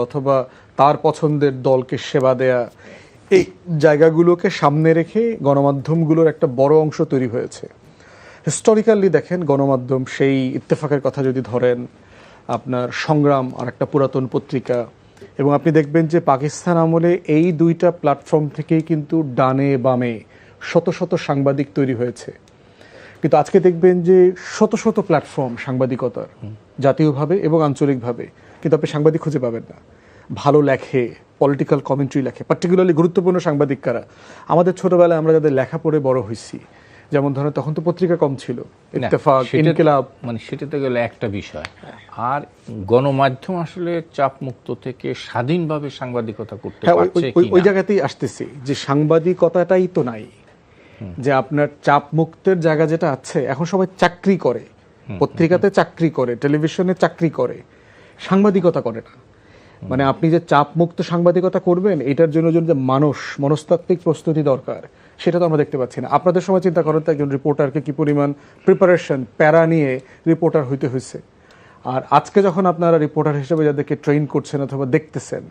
অথবা তার পছন্দের দলকে সেবা দেয়া, এই জায়গাগুলোকে সামনে রেখে গণমাধ্যমগুলোর একটা বড় অংশ তৈরি হয়েছে। হিস্টোরিক্যালি দেখেন গণমাধ্যম, সেই ইত্তেফাকের কথা যদি ধরেন, আপনার সংগ্রাম আর একটা পুরাতন পত্রিকা, এবং আপনি দেখবেন যে পাকিস্তান আমলে এই দুইটা প্ল্যাটফর্ম থেকেই কিন্তু ডানে বামে শত শত সাংবাদিক তৈরি হয়েছে। কিন্তু আজকে দেখবেন যে শত শত প্ল্যাটফর্ম সাংবাদিকতার, জাতীয়ভাবে এবং আঞ্চলিকভাবে, কিন্তু আপনি সাংবাদিক খুঁজে পাবেন না। ভালো লেখে, পলিটিক্যাল কমেন্ট্রি লেখে, পার্টিকুলারলি গুরুত্বপূর্ণ সাংবাদিক কারা? আমাদের ছোটবেলায় আমরা যাদের লেখা পড়ে বড় হয়েছি, যেমন ধরেন তখন তো পত্রিকা কম ছিল, ইত্তেফাক, ইনকিলাব, মানে সেটাতে গেলে একটা বিষয়। আর গণমাধ্যম আসলে চাপ মুক্ত থেকে স্বাধীনভাবে সাংবাদিকতা করতে পারছে ওই জায়গাতেই আসতেছি যে সাংবাদিকতাটাই তো নাই, যে আপনার চাপ মুক্তের জায়গা যেটা আছে। এখন সবাই চাকরি করে, পত্রিকাতে চাকরি করে, টেলিভিশনে চাকরি করে, সাংবাদিকতা করে না। মানে আপনি যে চাপ মুক্ত সাংবাদিকতা করবেন, এটার জন্য যে মনস্তাত্ত্বিক প্রস্তুতি দরকার, সেটা তো আমরা দেখতে পাচ্ছি না। আপনাদের সময় চিন্তা করেন তো একজন রিপোর্টারকে কি পরিমাণ প্রিপারেশন, প্যারা নিয়ে রিপোর্টার হইতে হয়েছে। আর আজকে যখন আপনারা রিপোর্টার হিসেবে যাদেরকে ট্রেন করছেন অথবা দেখতেছেন,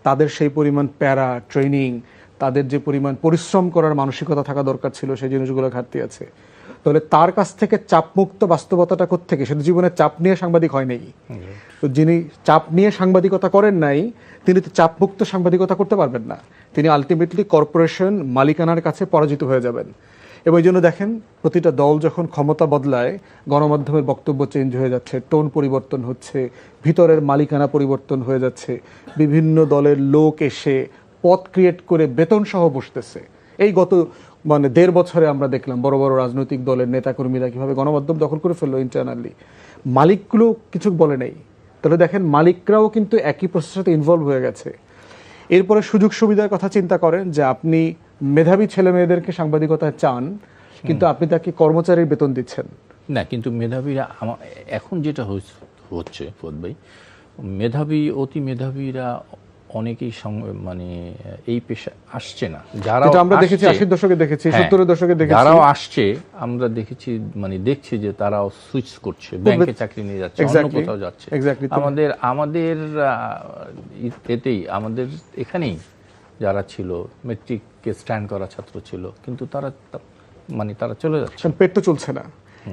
তাদের সেই পরিমাণ প্যারা, ট্রেনিং, তাদের যে পরিমাণ পরিশ্রম করার মানসিকতা থাকা দরকার ছিল, সেই জিনিসগুলো ঘাটতি আছে। তাহলে তার কাছ থেকে চাপমুক্ত বাস্তবতাটা কোত্থেকে? সে জীবনে চাপ নিয়ে সাংবাদিক হয় নাই। তো যিনি চাপ নিয়ে সাংবাদিকতা করেন নাই, তিনি তো চাপমুক্ত সাংবাদিকতা করতে পারবেন না। তিনি আলটিমেটলি কর্পোরেশন মালিকানার কাছে পরাজিত হয়ে যাবেন। এবং এই জন্য দেখেন, প্রতিটা দল যখন ক্ষমতা বদলায়, গণমাধ্যমের বক্তব্য চেঞ্জ হয়ে যাচ্ছে, টোন পরিবর্তন হচ্ছে, ভিতরের মালিকানা পরিবর্তন হয়ে যাচ্ছে, বিভিন্ন দলের লোক এসে পদ ক্রিয়েট করে বেতন সহ বসতেছে। এই গত 1.5 বছরে আমরা দেখলাম বড় বড় রাজনৈতিক দলের নেতাকর্মীরা কিভাবে গণমাধ্যম দখল করে ফেললো ইন্টারনালি। মালিকগুলো কিছু বলে নেই। তাহলে দেখেন, মালিকরাও কিন্তু একই প্রসেসের সাথে ইনভলভ হয়ে গেছে। এরপরে সুযোগ সুবিধার কথা চিন্তা করেন, যে আপনি মেধাবী ছেলে মেয়েদেরকে সাংবাদিকতায় চান, কিন্তু আপনি তাকে কর্মচারীর বেতন দিচ্ছেন না। কিন্তু মেধাবীরা এখন যেটা হচ্ছে ফোদ ভাই, অতি মেধাবীরা অনেকেই মানে এই পেশা আসছে না। যারা আমরা দেখেছি 80 দশকে দেখেছি, 70 দশকে দেখেছি, যারাও আসছে আমরা দেখেছি, মানে দেখছি যে তারাও সুইচ করছে, ব্যাংকে চাকরি নিয়ে যাচ্ছে, অন্য কোথাও যাচ্ছে। আমাদের এতেই, আমাদের এখানেই যারা ছিল, মেট্রিককে স্ট্যান্ড করা ছাত্র ছিল, কিন্তু তারা চলে যাচ্ছে, পেট তো চলছে না।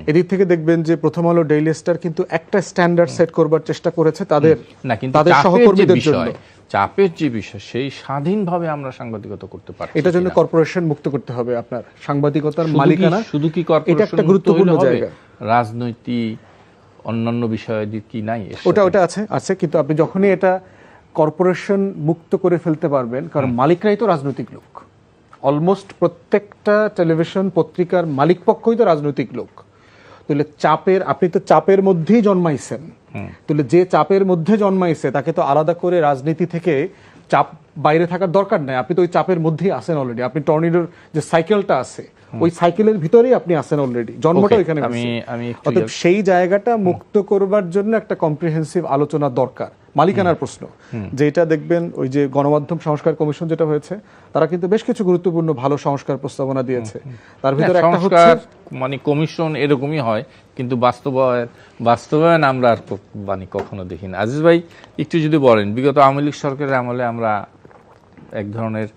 এদিক থেকে দেখবেন যে প্রথম আলো, ডেইলি স্টার কিন্তু একটা স্ট্যান্ডার্ড সেট করবার চেষ্টা করেছে তাদের সহকর্মীদের জন্য। চাপের যে বিষয়, সেই স্বাধীনভাবে আমরা সাংবাদিকতা করতে পারি, এটার জন্য কর্পোরেশন মুক্ত করতে হবে আপনার সাংবাদিকতার মালিকানা। শুধু কি কর্পোরেশন, এটা একটা গুরুত্বপূর্ণ জায়গা। রাজনৈতিক অন্যান্য বিষয় কি নাই? ওটা আছে, কিন্তু আপনি যখনই এটা কর্পোরেশন মুক্ত করে ফেলতে পারবেন, কারণ মালিকরাই তো রাজনৈতিক লোক। অলমোস্ট প্রত্যেকটা টেলিভিশন পত্রিকার মালিক পক্ষই তো রাজনৈতিক লোক। তাহলে আপনি তো চাপের মধ্যেই জন্মাইছেন। তাহলে যে চাপের মধ্যে জন্মাইছে, তাকে তো আলাদা করে রাজনীতি থেকে চাপ বাইরে থাকার দরকার নাই। আপনি তো ওই চাপের মধ্যেই আছেন অলরেডি। আপনি টর্নেডোর যে সাইকেলটা আছে, ওই সাইকেলের ভিতরেই আপনি আছেন অলরেডি, জন্মটা ওইখানে। অর্থাৎ সেই জায়গাটা মুক্ত করবার জন্য একটা কম্প্রিহেন্সিভ আলোচনা দরকার। মালিকানার প্রশ্ন, যেটা দেখবেন ওই যে গণমাধ্যম সংস্কার কমিশন যেটা হয়েছে, তারা কিন্তু বেশ কিছু গুরুত্বপূর্ণ ভালো সংস্কার প্রস্তাবনা দিয়েছে। তার ভিতরে একটা হচ্ছে, মানে কমিশন এরকমই হয়, কিন্তু বাস্তবায়ন আমরা আর কখনো দেখি না। আজিজ ভাই, একটু যদি বলেন, বিগত আওয়ামী লীগ সরকারের আমলে আমরা এক ধরনের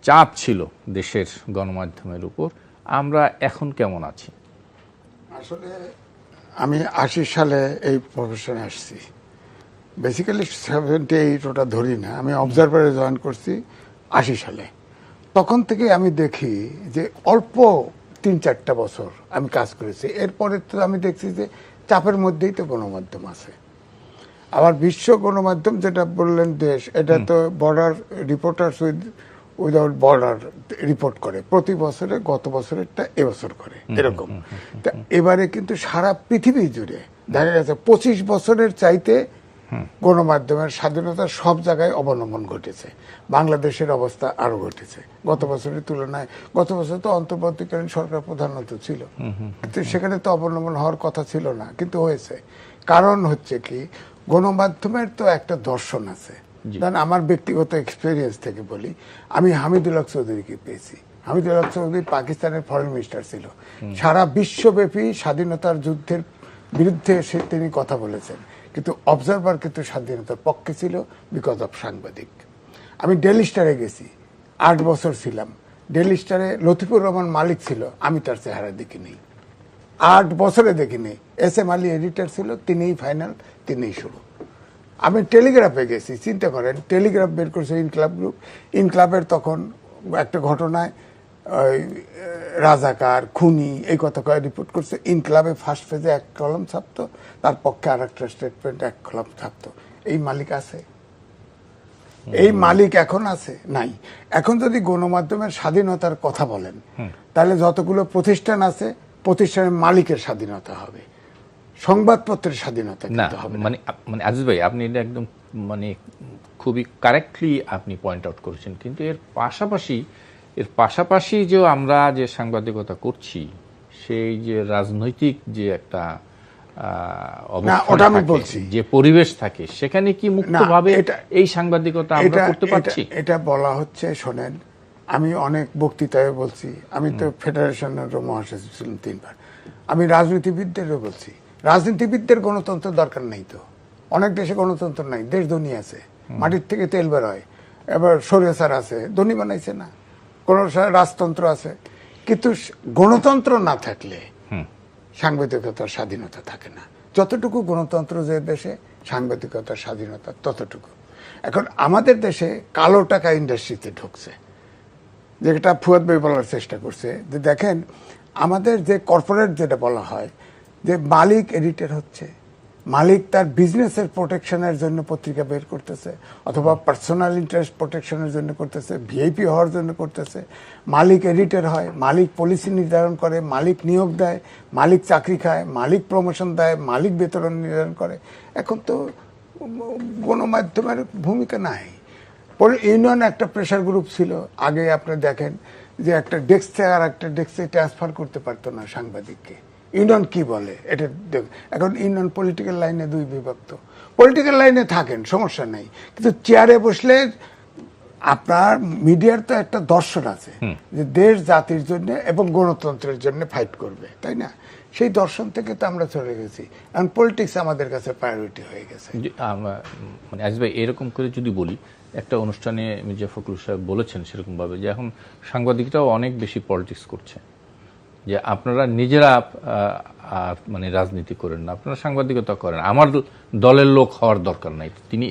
চাপ ছিল দেশের গণমাধ্যমের উপর, আমরা এখন কেমন আছি? আসলে আমি 80 সালে এই প্রফেশনে আসছি। বেসিক্যালি 78 ওটা ধরি না, আমি অবজারভারে জয়েন করছি 80 সালে। তখন থেকে আমি দেখি যে অল্প 3-4টা বছর আমি কাজ করেছি, এরপরে তো আমি দেখছি যে চাপের মধ্যেই তো গণমাধ্যম আছে। আবার বিশ্ব গণমাধ্যম যেটা বললেন দেশ, এটা তো border reporters without border report করে প্রতি বছরে, গত বছরেরটা এবছর করে, এরকম। তা এবারে কিন্তু সারা পৃথিবী জুড়ে দেখা গেছে 25 বছরের চাইতে গণমাধ্যমের স্বাধীনতার সব জায়গায় অবলম্বন ঘটেছে। বাংলাদেশের অবস্থা আরো ঘটেছে গত বছরের তুলনায়। গত বছর তো অন্তর্বর্তীকালীন সরকার প্রধানত ছিল, কিন্তু সেখানে তো অবলম্বন হওয়ার কথা ছিল না, কিন্তু হয়েছে। কারণ হচ্ছে কি, গণমাধ্যমের তো একটা দর্শন আছে। আমার ব্যক্তিগত এক্সপেরিয়েন্স থেকে বলি, আমি হামিদুল হক চৌধুরীকে পেয়েছি। হামিদুল হক চৌধুরী পাকিস্তানের ফরেন মিনিস্টার ছিল। সারা বিশ্বব্যাপী স্বাধীনতার যুদ্ধের বিরুদ্ধে তিনি কথা বলেছেন। কিন্তু অবজারভার কিন্তু স্বাধীনতার পক্ষে ছিল বিকজ অফ সাংবাদিক। আমি ডেইলি স্টারে গেছি, 8 বছর ছিলাম ডেইলি স্টারে। লতিফুর রহমান মালিক ছিল, আমি তার চেহারা দেখিনি, 8 বছরে দেখিনি। এস এম আলী এডিটর ছিল, তিনিই ফাইনাল, তিনিই শুরু। আমি টেলিগ্রাফে গেছি, চিন্তা করেন, টেলিগ্রাফ বের করছে ইনকলাব গ্রুপ। ইনকলাবের তখন একটা ঘটনায় ওই রাজাকার, খুনি এই কথা কয়ে রিপোর্ট করছে। ইনকলাবে ফার্স্ট পেজে 1 কলম ছাপতো, তার পক্ষে আর একটা স্টেটমেন্ট 1 কলম ছাপতো। এই মালিক আছে? এই মালিক এখন আছে? নাই। এখন যদি গণমাধ্যমের স্বাধীনতার কথা বলেন, তাহলে যতগুলো প্রতিষ্ঠান আছে প্রতিষ্ঠানের মালিকের স্বাধীনতা হবে, সংবাদপত্রের স্বাধীনতা কিন্তু হবে না। মানে আজিজ ভাই, আপনি এটা একদম মানে খুবই কারেক্টলি আপনি পয়েন্ট আউট করেছেন, কিন্তু এর পাশাপাশি যে আমরা যে সাংবাদিকতা করছি, সেই যে রাজনৈতিক যে একটা ওটা আমি বলছি, যে পরিবেশ থাকে, সেখানে কি মুক্তভাবে এই সাংবাদিকতা আমরা করতে পারছি? এটা বলা হচ্ছে, শোনেন, আমি অনেক বক্তৃতায় বলছি, আমি তো ফেডারেশনের মহাসচিব ছিলাম 3 বার। আমি রাজনীতিবিদদেরও বলছি, রাজনীতিবিদদের গণতন্ত্র দরকার নেই। তো অনেক দেশে গণতন্ত্র নাই, দেশ ধনী আছে, মাটির থেকে তেল বের হয়, এবার স্বৈরাচার আছে, ধনী বানাইছে না, কোন রাজতন্ত্র আছে। কিন্তু গণতন্ত্র না থাকলে সাংবাদিকতার স্বাধীনতা থাকে না। যতটুকু গণতন্ত্র যে দেশে, সাংবাদিকতার স্বাধীনতা ততটুকু। এখন আমাদের দেশে কালো টাকা ইন্ডাস্ট্রিতে ঢুকছে, যেটা ফুয়াদ ভাই বলার চেষ্টা করছে, যে দেখেন আমাদের যে কর্পোরেট যেটা বলা হয়, যে মালিক এডিটর হচ্ছে, মালিক তার বিজনেসের প্রোটেকশনের জন্য পত্রিকা বের করতেছে, অথবা পার্সোনাল ইন্টারেস্ট প্রোটেকশনের জন্য করতেছে, ভিআইপি হওয়ার জন্য করতেছে। মালিক এডিটর হয়, মালিক পলিসি নির্ধারণ করে, মালিক নিয়োগ দেয়, মালিক চাকরি খায়, মালিক প্রমোশন দেয়, মালিক বেতন নির্ধারণ করে। এখন তো গণমাধ্যমের ভূমিকা নাই। পরে ইউনিয়ন একটা প্রেশার গ্রুপ ছিল আগে, আপনি দেখেন যে একটা ডেস্ক থেকে আর একটা ডেস্কে ট্রান্সফার করতে পারতো না সাংবাদিককে। ইউনিয়ন কি বলে এটা এখন ইউনিয়ন পলিটিক্যাল লাইনে 2 বিভক্ত। পলিটিক্যাল লাইনে থাকেন, সমস্যা নেই, কিন্তু চেয়ারে বসলে আপনার মিডিয়ার তো একটা দর্শন আছে যে দেশ জাতির জন্য এবং গণতন্ত্রের জন্য ফাইট করবে, তাই না? সেই দর্শন থেকে তো আমরা চলে গেছি, এখন পলিটিক্স আমাদের কাছে প্রায়োরিটি হয়ে গেছে। মানে আজিজ ভাই, এরকম করে যদি বলি, একটা অনুষ্ঠানে মির্জা ফখরুল সাহেব বলেছেন সেরকম ভাবে যে এখন সাংবাদিকরাও অনেক বেশি পলিটিক্স করছে, যে আপনারা নিজেরা মানে রাজনীতি করেন না, আপনারা সাংবাদিকতা করেন, আমার দলের লোক হওয়ার দরকার নাই। তিনি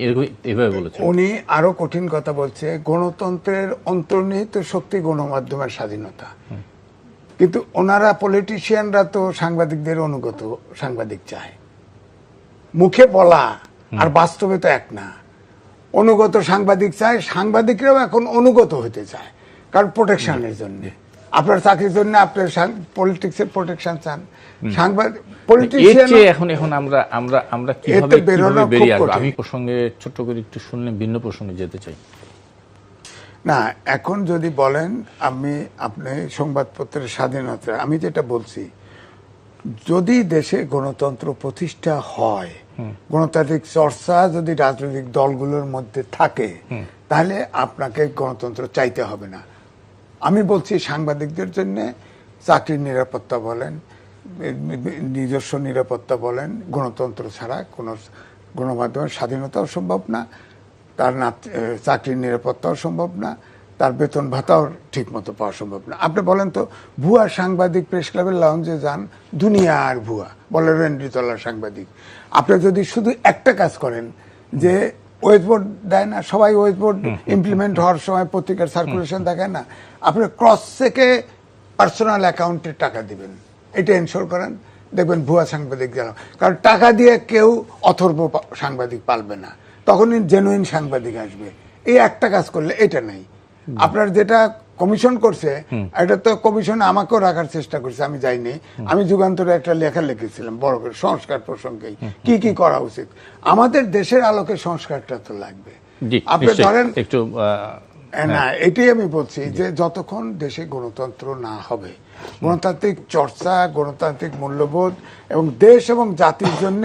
এভাবে বলেছেন। উনি আরো কঠিন কথা বলছে, গণতন্ত্রের অন্তর্নিহিত শক্তি গণমাধ্যমের স্বাধীনতা। কিন্তু ওনারা পলিটিশিয়ানরা তো সাংবাদিকদের অনুগত সাংবাদিক চায়, মুখে বলা আর বাস্তবে তো এক না। অনুগত সাংবাদিক চায়, সাংবাদিকরাও এখন অনুগত হতে চায়, কারণ প্রোটেকশনের জন্য, আপনার চাকরির জন্য আপনার পলিটিক্সের প্রোটেকশন চান। সাংবাদিক পলিটিশিয়ান এখন আমরা কিভাবে বেরিয়ে আসবো? আমি প্রসঙ্গে ছোট্ট করে একটু শুনলে ভিন্ন প্রসঙ্গে যেতে চাই। না, এখন যদি বলেন আপনি সংবাদপত্রের স্বাধীনতা, আমি যেটা বলছি, যদি দেশে গণতন্ত্র প্রতিষ্ঠা হয়, গণতান্ত্রিক চর্চা যদি রাজনৈতিক দলগুলোর মধ্যে থাকে, তাহলে আপনাকে গণতন্ত্র চাইতে হবে না। আমি বলছি সাংবাদিকদের জন্য চাকরির নিরাপত্তা বলেন, নিজস্ব নিরাপত্তা বলেন, গণতন্ত্র ছাড়া কোনো গণমাধ্যমের স্বাধীনতাও সম্ভব না, তার চাকরির নিরাপত্তাও সম্ভব না, তার বেতন ভাতাও ঠিক মতো পাওয়া সম্ভব না। আপনি বলেন তো, ভুয়া সাংবাদিক প্রেস ক্লাবের লাউঞ্জে যান, দুনিয়া আর ভুয়া বলে রেন্ড্রিতলার সাংবাদিক। আপনি যদি শুধু একটা কাজ করেন, যে ওয়েজ বোর্ড দেয় না সবাই, ওয়েজ বোর্ড ইমপ্লিমেন্ট হওয়ার সময় পত্রিকার সার্কুলেশন দেখায় না, আপনি ক্রস চেকে পার্সোনাল অ্যাকাউন্টে টাকা দিবেন, এটা এনশোর করেন, দেখবেন ভুয়া সাংবাদিক জানো। কারণ টাকা দিয়ে কেউ অথর্ব সাংবাদিক পালবে না, তখনই জেনুইন সাংবাদিক আসবে। এই একটা কাজ করলে এটা নেই। আপনার যেটা কমিশন করছে, এটা তো কমিশন আমাকেও রাখার চেষ্টা করছে, আমি যাইনি। আমি যুগান্তরে একটা লেখা লিখেছিলাম বড় করে সংস্কার প্রসঙ্গে, কি কি করা উচিত। আমাদের দেশের আলোকে সংস্কারটা তো লাগবে। আপনি ধরেন একটু না, এটাই আমি বলছি যে যতক্ষণ দেশে গণতন্ত্র না হবে, গণতান্ত্রিক চর্চা, গণতান্ত্রিক মূল্যবোধ এবং দেশ এবং জাতির জন্য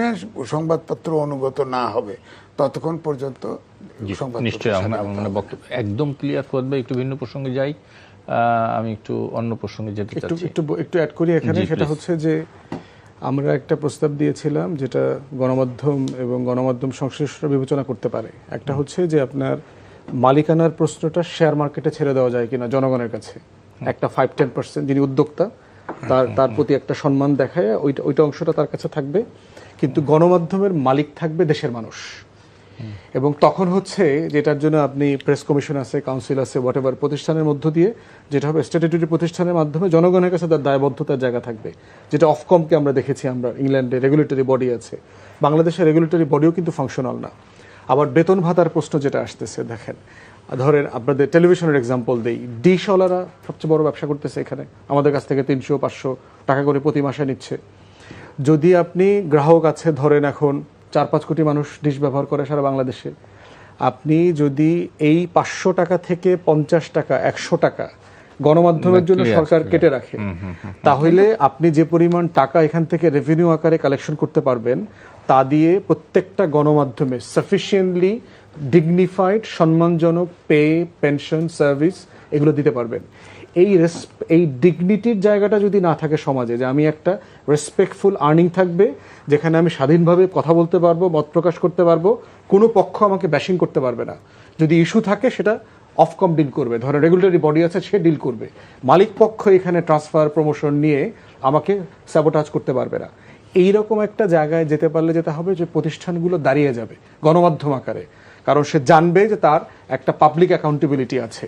সংবাদপত্র অনুগত না হবে, ততক্ষণ পর্যন্ত নিশ্চয়ই মানে বক্তব্য একদম ক্লিয়ার। ফুয়াদ ভাই, একটু ভিন্ন প্রসঙ্গে যাই, আমি একটু অন্য প্রসঙ্গে যেতে চাচ্ছি, একটু অ্যাড করি এখানে। সেটা হচ্ছে যে আমরা একটা প্রস্তাব দিয়েছিলাম যেটা গণমাধ্যম এবং গণমাধ্যম সংশ্লিষ্টরা বিবেচনা করতে পারে। একটা হচ্ছে যে আপনার মালিকানার প্রশ্নটা শেয়ার মার্কেটে ছেড়ে দেওয়া যায় কিনা জনগণের কাছে, একটা 5-10% যিনি উদ্যোক্তা তার প্রতি একটা সম্মান দেখায় ওইটা অংশটা তার কাছে থাকবে, কিন্তু গণমাধ্যমের মালিক থাকবে দেশের মানুষ। এবং তখন হচ্ছে যেটার জন্য আপনি প্রেস কমিশন আছে, কাউন্সিল আছে, হোয়াটএভার প্রতিষ্ঠানের মধ্য দিয়ে যেটা হবে স্ট্যাটুটরি প্রতিষ্ঠানের মাধ্যমে জনগণের কাছে তার দায়বদ্ধতার জায়গা থাকবে, যেটা অফকমকে আমরা দেখেছি। আমরা ইংল্যান্ডে রেগুলেটরি বডি আছে, বাংলাদেশের রেগুলেটরি বডিও কিন্তু ফাংশনাল না। আবার বেতন ভাতার প্রশ্ন যেটা আসতেছে, দেখেন ধরেন আপনাদের টেলিভিশনের এক্সাম্পল দেই, ডিশওয়ালারা সবচেয়ে বড় ব্যবসা করতেছে এখানে, আমাদের কাছ থেকে 300-500 টাকা করে প্রতি মাসে নিচ্ছে। যদি আপনি গ্রাহক আছে ধরেন এখন 4-5 কোটি মানুষ ডিশ ব্যবহার করে সারা বাংলাদেশে, আপনি যদি এই 500 টাকা থেকে 50 টাকা 100 টাকা গণমাধ্যমের জন্য সরকার কেটে রাখে, তাহলে আপনি যে পরিমাণ টাকা এখান থেকে রেভিনিউ আকারে কালেকশন করতে পারবেন, তা দিয়ে প্রত্যেকটা গণমাধ্যমে সাফিসিয়েন্টলি ডিগনিফাইড সম্মানজনক পে, পেনশন, সার্ভিস এগুলো দিতে পারবেন। এই ডিগনিটির জায়গাটা যদি না থাকে সমাজে, যে আমি একটা রেসপেক্টফুল আর্নিং থাকবে যেখানে আমি স্বাধীনভাবে কথা বলতে পারবো, মত প্রকাশ করতে পারবো, কোনো পক্ষ আমাকে ব্যাশিং করতে পারবে না। যদি ইস্যু থাকে সেটা অফকম ডিল করবে, ধরেন রেগুলেটরি বডি আছে সে ডিল করবে, মালিক পক্ষ এখানে ট্রান্সফার প্রমোশন নিয়ে আমাকে স্যাবোটাজ করতে পারবে না। এইরকম একটা জায়গায় যেতে পারলে যেটা হবে যে প্রতিষ্ঠানগুলো দাঁড়িয়ে যাবে গণমাধ্যম আকারে, কারণ সে জানবে যে তার একটা পাবলিক অ্যাকাউন্টেবিলিটি আছে।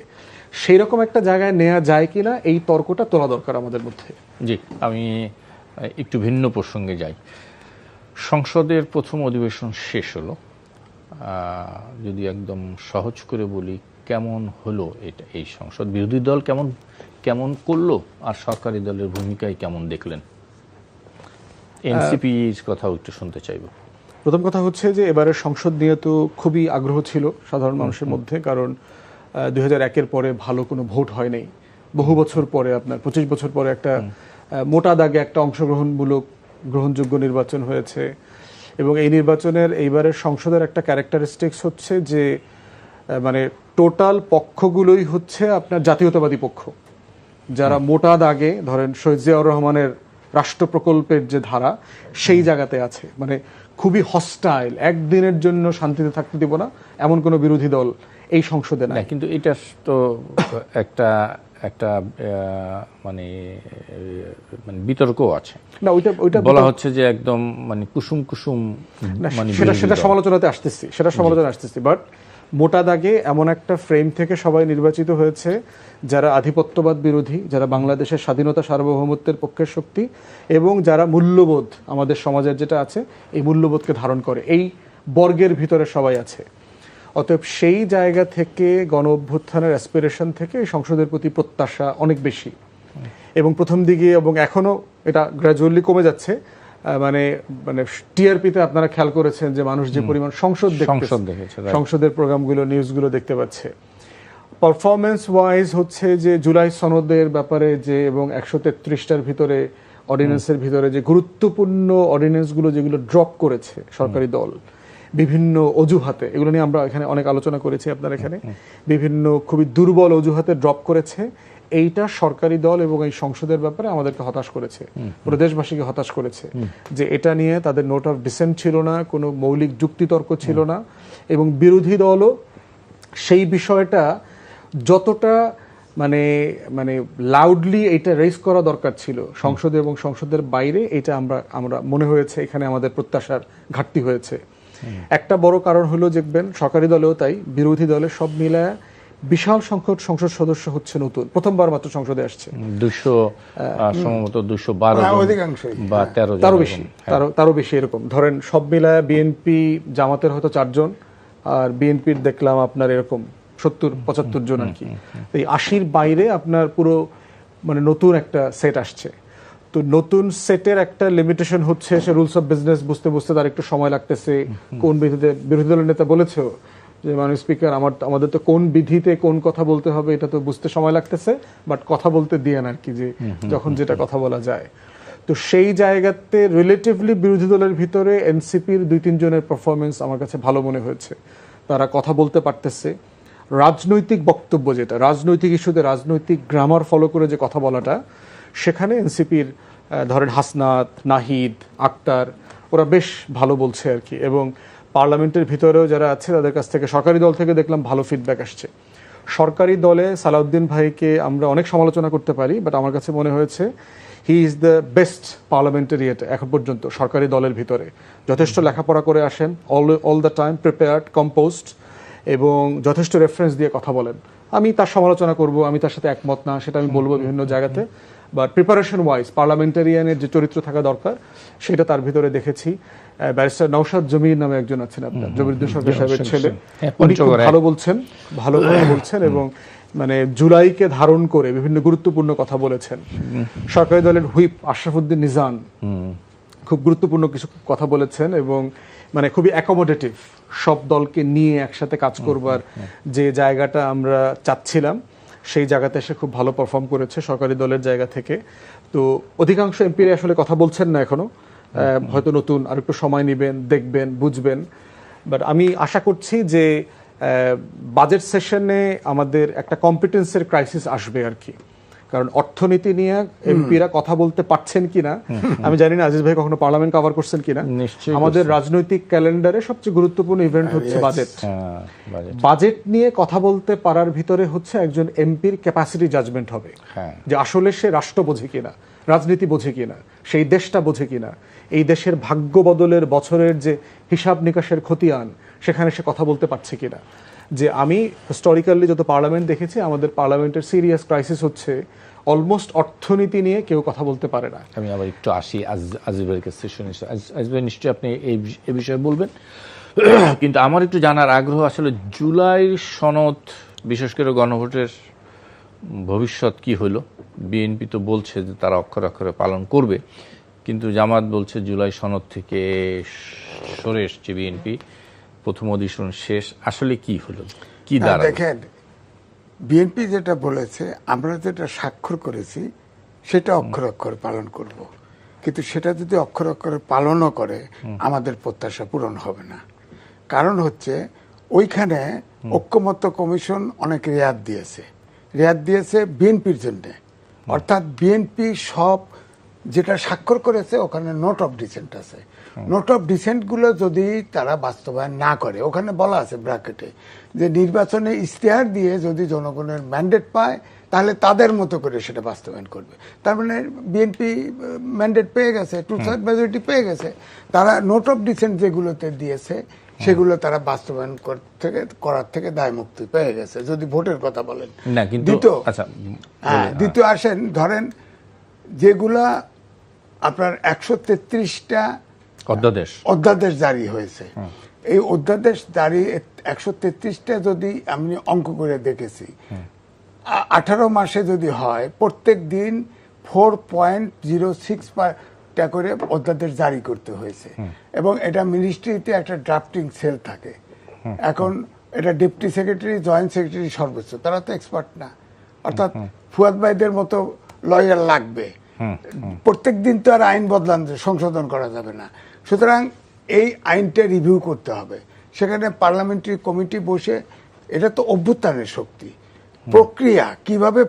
সেই রকম একটা জায়গায় নেওয়া যায় কিনা এই তর্কটা তোলা দরকার আমাদের মধ্যে। জি, আমি একটু ভিন্ন প্রসঙ্গে যাই। সংসদের প্রথম অধিবেশন শেষ হলো, যদি একদম সহজ করে বলি, কেমন হলো এটা? এই সংসদ বিরোধী দল কেমন করলো, আর সরকারি দলের ভূমিকায় কেমন দেখলেন? এনসিপির কথাও একটু শুনতে চাইব। প্রথম কথা হচ্ছে যে এবারের সংসদ নিয়ে তো খুবই আগ্রহ ছিল সাধারণ মানুষের মধ্যে, কারণ 2001-এর পরে ভালো কোনো ভোট হয় নাই। বহু বছর পরে, আপনার 25 বছর পরে একটা মোটা দাগে একটা অংশগ্রহণমূলক গ্রহণযোগ্য নির্বাচন হয়েছে। এবং এই নির্বাচনের এইবারের সংসদের একটা ক্যারেক্টারিস্টিক্স হচ্ছে যে মানে টোটাল পক্ষগুলোই হচ্ছে আপনার জাতীয়তাবাদী পক্ষ, যারা মোটা দাগে ধরেন শহীদ জিয়াউর রহমানের রাষ্ট্র প্রকল্পের যে ধারা সেই জায়গাতে আছে, মানে খুবই হস্টাইল, একদিনের জন্য শান্তিতে থাকতে দিব না এমন কোনো বিরোধী দল এই সংসদে নাই। কিন্তু এটা তো একটা মানে বিতর্কও আছে না, ওইটা বলা হচ্ছে যে একদম মানে কুসুম মানে সেটা সমালোচনাতে আসতেছি, বাট মোটা দাগে এমন একটা ফ্রেম থেকে সবাই নির্বাচিত হয়েছে যারা আধিপত্যবাদ বিরোধী, যারা বাংলাদেশের স্বাধীনতা সার্বভৌমত্বের পক্ষের শক্তি, এবং যারা মূল্যবোধ আমাদের সমাজের যেটা আছে এই মূল্যবোধকে ধারণ করে, এই বর্গের ভিতরে সবাই আছে। অতএব সেই জায়গা থেকে গণ অভ্যুত্থানের অ্যাসপিরেশন থেকে এই সংসদের প্রতি প্রত্যাশা অনেক বেশি। এবং প্রথম দিকে এবং এখনো এটা গ্র্যাজুয়ালি কমে যাচ্ছে, মানে টিআরপিতে আপনারা খেয়াল করেছেন যে মানুষ যে পরিমাণ সংসদের প্রোগ্রামগুলো, নিউজগুলো দেখতে পাচ্ছে। পারফরমেন্স ওয়াইজ হচ্ছে যে জুলাই সনদের ব্যাপারে যে এবং 133টার ভিতরে অর্ডিন্যান্সের ভিতরে যে গুরুত্বপূর্ণ অর্ডিন্যান্সগুলো যেগুলো ড্রপ করেছে সরকারি দল বিভিন্ন অজুহাতে, এগুলো নিয়ে আমরা এখানে অনেক আলোচনা করেছি, আপনার এখানে বিভিন্ন খুবই দুর্বল অজুহাতে ড্রপ করেছে। এইটা সরকারি দল এবং এই সংসদের ব্যাপারে আমাদেরকে হতাশ করেছে, পুরো দেশবাসীকে হতাশ করেছে, যে এটা নিয়ে তাদের নোট অফ ডিসেন্ট ছিল না, কোনো মৌলিক যুক্তিতর্ক ছিল না, এবং বিরোধী দলও সেই বিষয়টা যতটা মানে লাউডলি এটা রেজ করা দরকার ছিল সংসদে এবং সংসদের বাইরে, এটা আমরা মনে হয়েছে এখানে আমাদের প্রত্যাশার ঘাটতি হয়েছে। একটা বড় কারণ হলো দেখবেন সরকারি দলেও তাই, বিরোধী দলে সব মিলায় বিশাল সংখ্যক সংসদ সদস্য হচ্ছে নতুন, প্রথমবার মাত্র সংসদে আসছে 212 বা 13 তারও বেশি এরকম। ধরেন সব মিলায় বিএনপি জামাতের হয়তো 4 জন, আর বিএনপির দেখলাম আপনার এরকম 70-75 জন আর কি। এই 80-র বাইরে আপনার পুরো মানে নতুন একটা সেট আসছে। তো নতুন সেটের একটা লিমিটেশন হচ্ছে সে রুলস অফ বিজনেস বুঝতে তার একটু সময় লাগতেছে। কোন বিরোধী দলের নেতা বলেছে যে মাননীয় স্পিকার আমাদের তো কোন বিধিতে কোন কথা বলতে হবে এটা তো বুঝতে সময় লাগতেছে, বাট কথা বলতে দিয়ে না আর কি, যে যখন যেটা কথা বলা যায়। তো সেই জায়গাতে রিলেটিভলি বিরোধী দলের ভিতরে এনসিপির 2-3 জনের পারফরমেন্স আমার কাছে ভালো মনে হয়েছে। তারা কথা বলতে পারতেছে, রাজনৈতিক বক্তব্য যেটা রাজনৈতিক ইস্যুতে রাজনৈতিক গ্রামার ফলো করে যে কথা বলাটা, সেখানে এনসিপির ধরেন হাসনাত, নাহিদ, আক্তার, ওরা বেশ ভালো বলছে আর কি, এবং পার্লামেন্টের ভিতরেও যারা আছে তাদের কাছ থেকে সরকারি দল থেকে দেখলাম ভালো ফিডব্যাক আসছে। সরকারি দলে সালাউদ্দিন ভাইকে আমরা অনেক সমালোচনা করতে পারি, বাট আমার কাছে মনে হয়েছে হি ইজ দ্য বেস্ট পার্লামেন্টারিয়েট এখন পর্যন্ত সরকারি দলের ভিতরে। যথেষ্ট লেখাপড়া করে আসেন, all the time prepared, composed, এবং যথেষ্ট রেফারেন্স দিয়ে কথা বলেন। আমি তার সমালোচনা করব, আমি তার সাথে একমত না সেটা আমি বলবো বিভিন্ন জায়গাতে, বাট প্রিপারেশন ওয়াইজ পার্লামেন্টারিয়ানের যে চরিত্র থাকা দরকার সেটা তার ভিতরে দেখেছি। ব্যারিস্টার নওশাদ জমির নামে একজন আছেন আপনার, জমিরুদ্দিন সরকার সাহেবের ছেলে, উনি খুব ভালো বলছেন, ভালো কথা বলছেন, এবং মানে জুলাইকে ধারণ করে বিভিন্ন গুরুত্বপূর্ণ কথা বলেছেন। সরকারি দলের হুইপ আশরাফুদ্দিন নিজান খুব গুরুত্বপূর্ণ কিছু কথা বলেছেন, এবং মানে খুবই অ্যাকোমোডেটিভ, সব দলকে নিয়ে একসাথে কাজ করবার যে জায়গাটা আমরা চাচ্ছিলাম সেই জায়গাতে এসে খুব ভালো পারফর্ম করেছে সরকারি দলের জায়গা থেকে। তো অধিকাংশ এমপিরা আসলে কথা বলছেন না এখনো, হয়তো নতুন আর একটু সময় নেবেন, দেখবেন, বুঝবেন। বাট আমি আশা করছি যে বাজেট সেশনে আমাদের একটা কম্পিটেন্সের ক্রাইসিস আসবে আর কি, কারণ অর্থনীতি নিয়ে এমপিরা কথা বলতে পারছেন কিনা আমি জানি না। আজিজ ভাই কখনো পার্লামেন্ট কভার করছেন কিনা? আমাদের রাজনৈতিক ক্যালেন্ডারে সবচেয়ে গুরুত্বপূর্ণ ইভেন্ট হচ্ছে বাজেট। বাজেট নিয়ে কথা বলতে পারার ভিতরে হচ্ছে একজন এমপির ক্যাপাসিটি জাজমেন্ট হবে, যে আসলে সে রাষ্ট্র বোঝে কিনা, রাজনীতি বোঝে কিনা, সেই দেশটা বোঝে কিনা, এই দেশের ভাগ্য বদলের বছরের যে হিসাব নিকাশের খতিয়ান সেখানে সে কথা বলতে পারছে কিনা। যে আমি হিস্টোরিক্যালি যত পার্লামেন্ট দেখেছি, আমাদের পার্লামেন্টের সিরিয়াস ক্রাইসিস হচ্ছে অলমোস্ট অর্থনীতি নিয়ে কেউ কথা বলতে পারে না। আমি আবার একটু আসি আজিজের কাছে, আজিজ ভাই নিশ্চয়ই আপনি এই বিষয়ে বলবেন, কিন্তু আমার একটু জানার আগ্রহ আসলে জুলাইয়ের সনদ, বিশেষ করে গণভোটের ভবিষ্যৎ কি হলো। বিএনপি তো বলছে যে তারা অক্ষরে অক্ষরে পালন করবে, কিন্তু জামাত বলছে জুলাই সনদ থেকে সরে এসছে বিএনপি, প্রথম অধিবেশন শেষ। আসলে কি হলো, কি দাঁড়ালো? দেখেন, বিএনপি যেটা বলেছে, আমরা যেটা স্বাক্ষর করেছি সেটা অক্ষরে অক্ষরে পালন করব, কিন্তু সেটা যদি অক্ষরে অক্ষরে পালনও করে আমাদের প্রত্যাশা পূরণ হবে না। কারণ হচ্ছে ওইখানে ঐক্যমত্য কমিশন অনেক রেয়াত দিয়েছে বিএনপির জন্য, অর্থাৎ বিএনপি সব যেটা স্বাক্ষর করেছে ওখানে নোট অফ ডিসেন্ট আছে। নোট অফ ডিসেন্টগুলো যদি তারা বাস্তবায়ন না করে, ওখানে বলা আছে ব্র্যাকেটে যে নির্বাচনে ইশতেহার দিয়ে যদি জনগণের ম্যান্ডেট পায় তাহলে তাদের মতো করে সেটা বাস্তবায়ন করবে। তার মানে বিএনপি ম্যান্ডেট পেয়ে গেছে, 2/3 মেজরিটি পেয়ে গেছে, তারা নোট অফ ডিসেন্ট যেগুলোতে দিয়েছে সেগুলো তারা বাস্তবায়ন করার থেকে দায় মুক্তি পেয়ে গেছে, যদি ভোটের কথা বলেন। দ্বিতীয় আসেন, ধরেন যেগুলা আপনার 133টা অধ্যাদেশ জারি হয়েছে, এই অধ্যাদেশ জারি 133টা যদি আমি অঙ্ক করে দেখেছি, 18 মাসে যদি হয় প্রত্যেক দিন 4.06টা করে অধ্যাদেশ জারি করতে হয়েছে, এবং এটা মিনিস্ট্রিতে একটা ড্রাফটিং সেল থাকে। এখন এটা ডেপুটি সেক্রেটারি, জয়েন্ট সেক্রেটারি সর্বোচ্চ, তারা তো এক্সপার্ট না, অর্থাৎ ফুয়াদ ভাইদের মতো লয়ার লাগবে। প্রত্যেক দিন তো আর আইন সংশোধন করা যাবে না, সুতরাং এই আইনটা রিভিউ করতে হবে। সেখানে পার্লামেন্টারি কমিটি বসে, এটা তো অভ্যুত্থানের শক্তি, প্রক্রিয়া কিভাবে